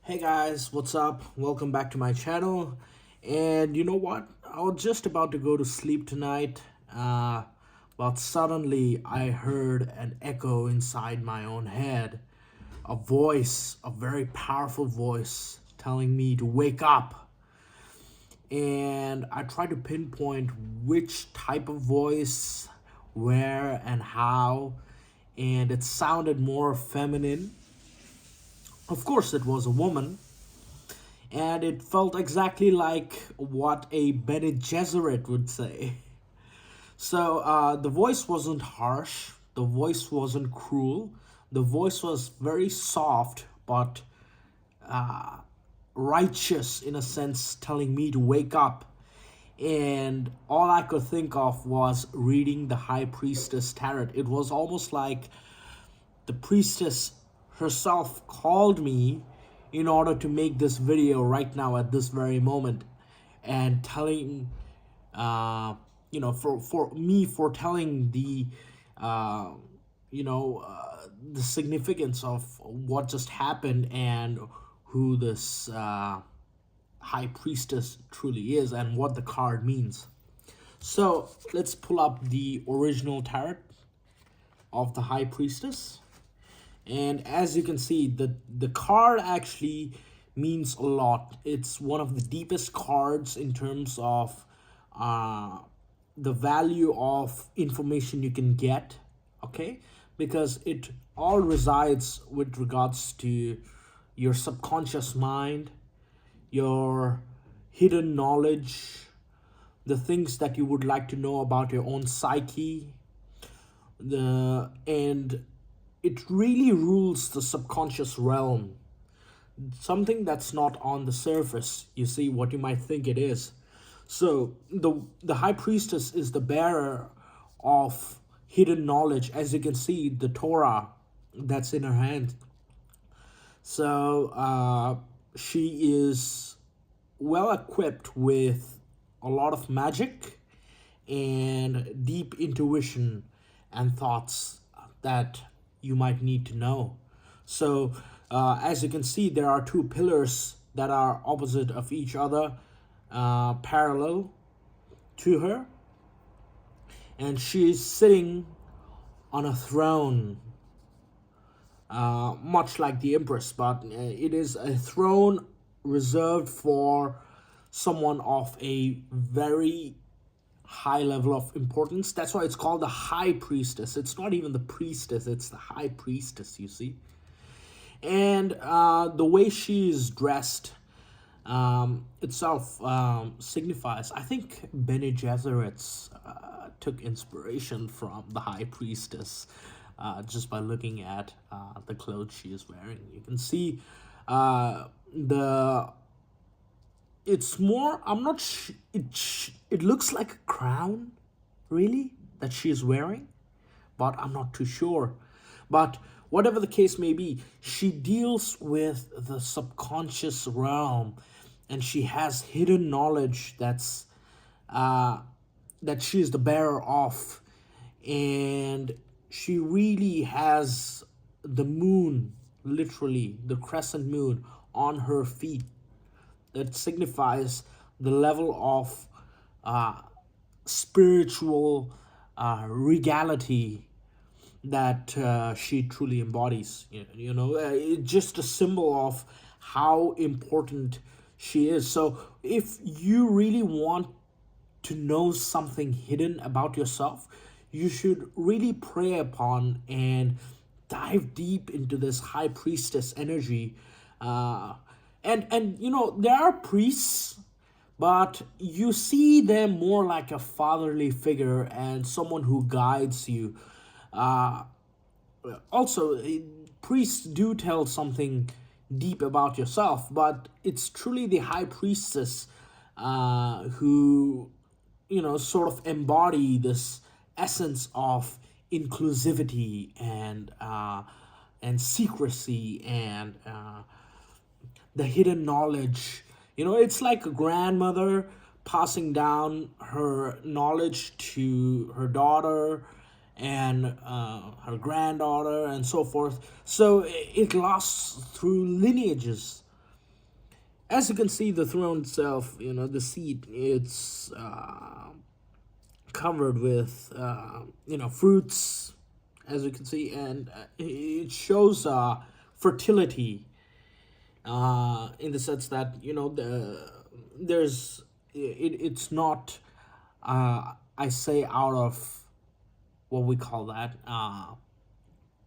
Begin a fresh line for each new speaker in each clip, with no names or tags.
Hey guys, what's up? Welcome back to my channel. And you know what? I was just about to go to sleep tonight, but suddenly I heard an echo inside my own head. A voice, a very powerful voice, telling me to wake up. And I tried to pinpoint which type of voice, where, and how. And it sounded more feminine. Of course, it was a woman, and it felt exactly like what a Bene Gesserit would say. So the voice wasn't harsh, the voice wasn't cruel, the voice was very soft but righteous in a sense, telling me to wake up. And all I could think of was reading the High Priestess Tarot. It was almost like the priestess herself called me in order to make this video right now at this very moment, and telling for me foretelling the significance of what just happened and who this high priestess truly is and what the card means. So let's pull up the original tarot of the high priestess. And as you can see, the card actually means a lot. It's one of the deepest cards in terms of the value of information you can get, okay? Because it all resides with regards to your subconscious mind, your hidden knowledge, the things that you would like to know about your own psyche, and it really rules the subconscious realm, something that's not on the surface, you see, what you might think it is. So the high priestess is the bearer of hidden knowledge. As you can see, the Torah that's in her hand. So she is well equipped with a lot of magic and deep intuition and thoughts that you might need to know. So as you can see, there are two pillars that are opposite of each other, parallel to her, and she's sitting on a throne, much like the Empress, but it is a throne reserved for someone of a very high level of importance. That's why it's called the high priestess. It's not even the priestess, it's the high priestess, you see. And the way she is dressed itself signifies, I think Bene Gesserits took inspiration from the high priestess just by looking at the clothes she is wearing. You can see it's more, I'm not it looks like a crown, really, that she is wearing, but I'm not too sure. But whatever the case may be, she deals with the subconscious realm, and she has hidden knowledge that she is the bearer of. And she really has the moon, literally the crescent moon, on her feet. That signifies the level of spiritual regality that she truly embodies. It's just a symbol of how important she is. So if you really want to know something hidden about yourself, you should really pray upon and dive deep into this high priestess energy. And there are priests, but you see them more like a fatherly figure and someone who guides you. Also, priests do tell something deep about yourself, but it's truly the high priestess who sort of embody this essence of inclusivity and secrecy and the hidden knowledge. It's like a grandmother passing down her knowledge to her daughter and her granddaughter and so forth. So it lasts through lineages. As you can see, the throne itself, the seat, it's covered with fruits, as you can see, and it shows fertility, in the sense that it's not, I say, out of what we call that,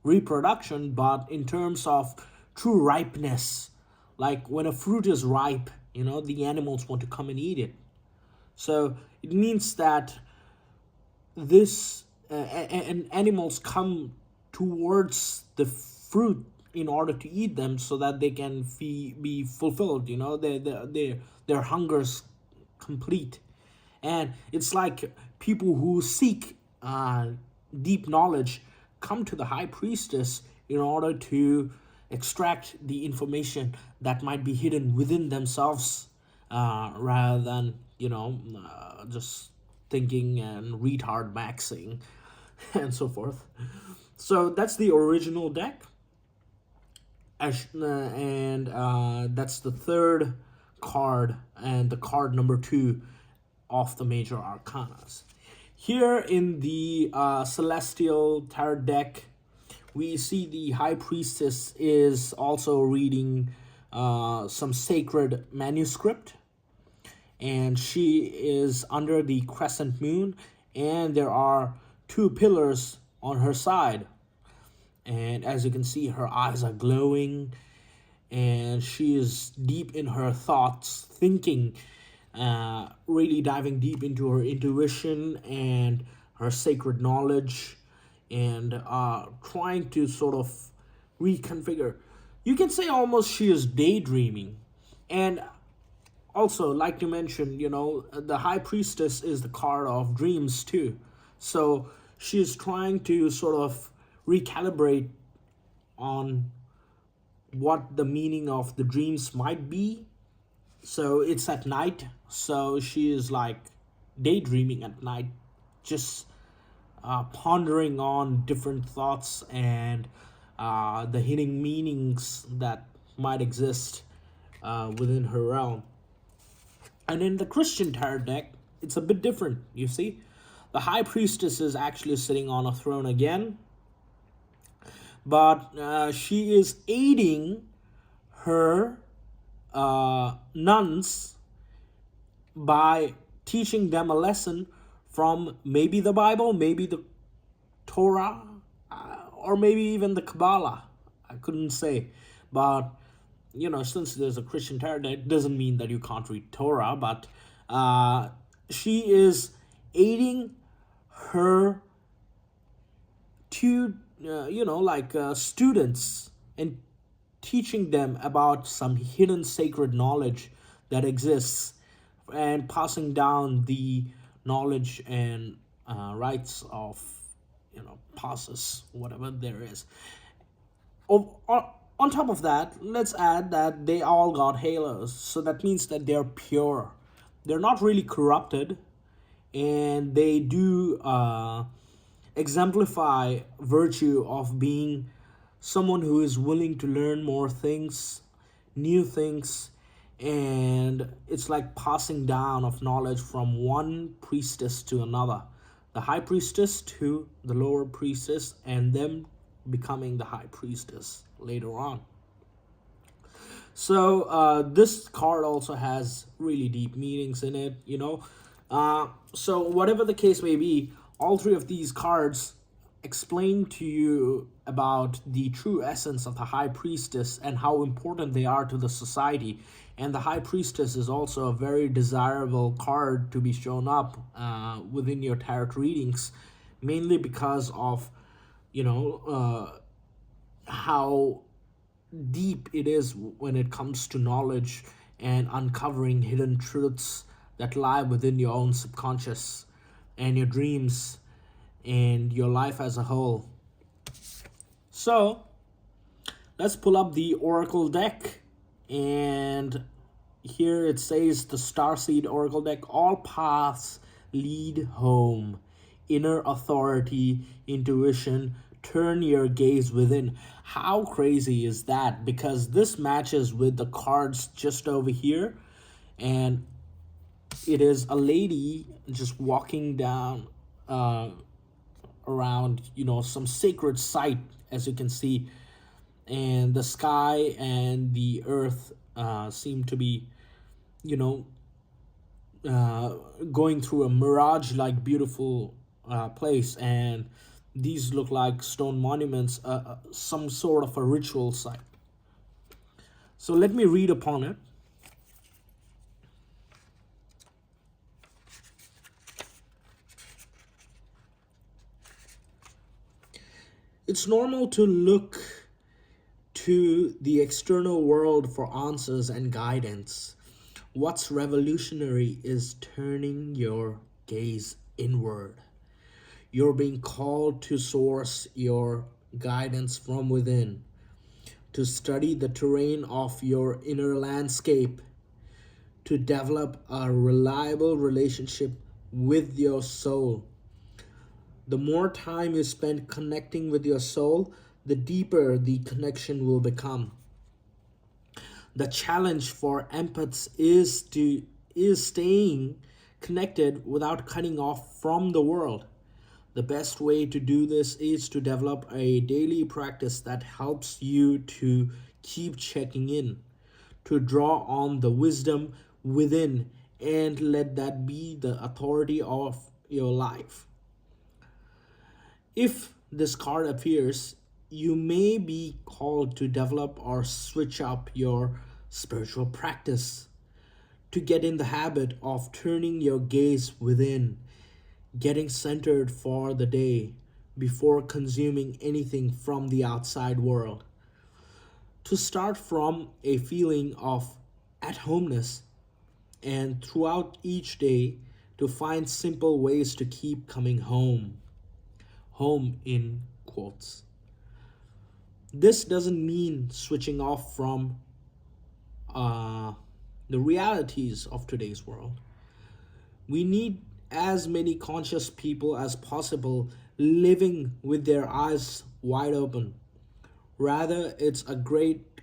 reproduction, but in terms of true ripeness. Like when a fruit is ripe, the animals want to come and eat it. So it means that this and animals come towards the fruit in order to eat them, so that they can be fulfilled. Their hunger's complete. And it's like people who seek deep knowledge come to the high priestess in order to extract the information that might be hidden within themselves, rather than just thinking and retard maxing and so forth. So that's the original deck, and that's the third card and the card number 2 of the major arcanas. Here in the celestial tarot deck, we see the high priestess is also reading some sacred manuscript, and she is under the crescent moon, and there are 2 pillars on her side. And as you can see, her eyes are glowing, and she is deep in her thoughts, thinking, really diving deep into her intuition and her sacred knowledge, and trying to sort of reconfigure. You can say almost she is daydreaming. And also, like to mention, the high priestess is the card of dreams too. So she is trying to sort of recalibrate on what the meaning of the dreams might be. So it's at night, so she is like daydreaming at night, just pondering on different thoughts and the hidden meanings that might exist within her realm. And in the Christian tarot deck, it's a bit different, you see. The high priestess is actually sitting on a throne again, but she is aiding her nuns by teaching them a lesson from maybe the Bible, maybe the Torah, or maybe even the Kabbalah. I couldn't say. But, since there's a Christian tarot, it doesn't mean that you can't read Torah, but she is aiding her two, students, and teaching them about some hidden sacred knowledge that exists, and passing down the knowledge and rights of passes, whatever there is. On top of that, let's add that they all got halos, so that means that they're pure. They're not really corrupted, and they do exemplify virtue of being someone who is willing to learn more things, new things, and it's like passing down of knowledge from one priestess to another. The high priestess to the lower priestess, and them becoming the high priestess later on. So this card also has really deep meanings in it, so whatever the case may be, all 3 of these cards explain to you about the true essence of the high priestess and how important they are to the society. And the high priestess is also a very desirable card to be shown up within your tarot readings, mainly because of how deep it is when it comes to knowledge and uncovering hidden truths that lie within your own subconscious and your dreams and your life as a whole. So let's pull up the Oracle deck, and here it says the Starseed Oracle deck: all paths lead home. Inner authority, intuition, turn your gaze within. How crazy is that? Because this matches with the cards just over here, and it is a lady just walking down around, some sacred site, as you can see, and the sky and the earth seem to be, you know, uh, going through a mirage like beautiful place, and these look like stone monuments, some sort of a ritual site. So let me read upon it. It's normal to look to the external world for answers and guidance. What's revolutionary is turning your gaze inward. You're being called to source your guidance from within, to study the terrain of your inner landscape, to develop a reliable relationship with your soul. The more time you spend connecting with your soul, the deeper the connection will become. The challenge for empaths is staying connected without cutting off from the world. The best way to do this is to develop a daily practice that helps you to keep checking in, to draw on the wisdom within, and let that be the authority of your life. If this card appears, you may be called to develop or switch up your spiritual practice, to get in the habit of turning your gaze within, getting centered for the day before consuming anything from the outside world, to start from a feeling of at homeness, and throughout each day to find simple ways to keep coming home. Home in quotes. This doesn't mean switching off from the realities of today's world. We need as many conscious people as possible living with their eyes wide open. Rather, it's a great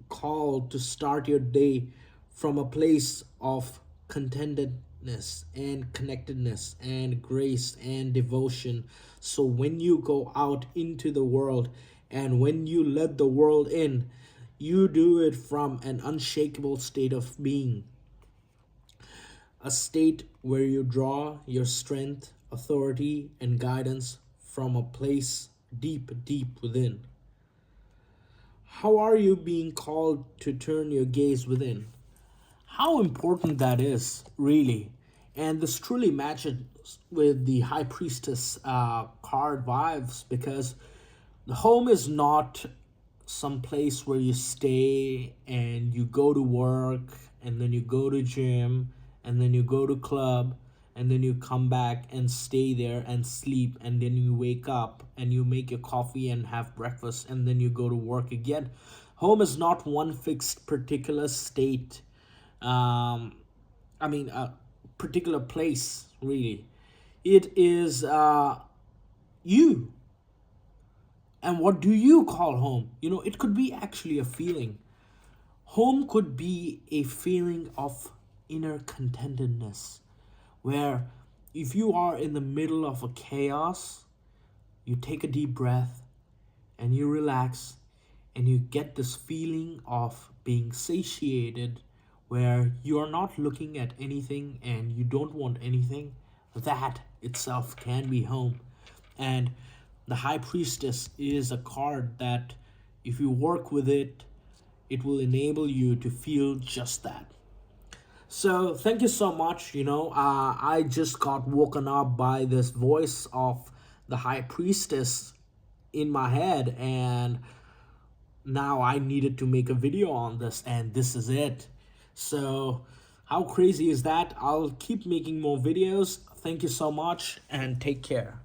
call to start your day from a place of contentedness and connectedness and grace and devotion. So when you go out into the world and when you let the world in, you do it from an unshakable state of being, a state where you draw your strength, authority, and guidance from a place deep, deep within. How are you being called to turn your gaze within? How important that is, really. And this truly matches with the High Priestess card vibes, because the home is not some place where you stay and you go to work and then you go to gym and then you go to club and then you come back and stay there and sleep, and then you wake up and you make your coffee and have breakfast and then you go to work again. Home is not one fixed particular state. A particular place, really. It is you. And what do you call home? It could be actually a feeling. Home could be a feeling of inner contentedness, where if you are in the middle of a chaos, you take a deep breath and you relax and you get this feeling of being satiated, where you are not looking at anything and you don't want anything. That itself can be home. And the High Priestess is a card that, if you work with it, it will enable you to feel just that. So thank you so much. I just got woken up by this voice of the High Priestess in my head, and now I needed to make a video on this, and this is it. So how crazy is that? I'll keep making more videos. Thank you so much, and take care.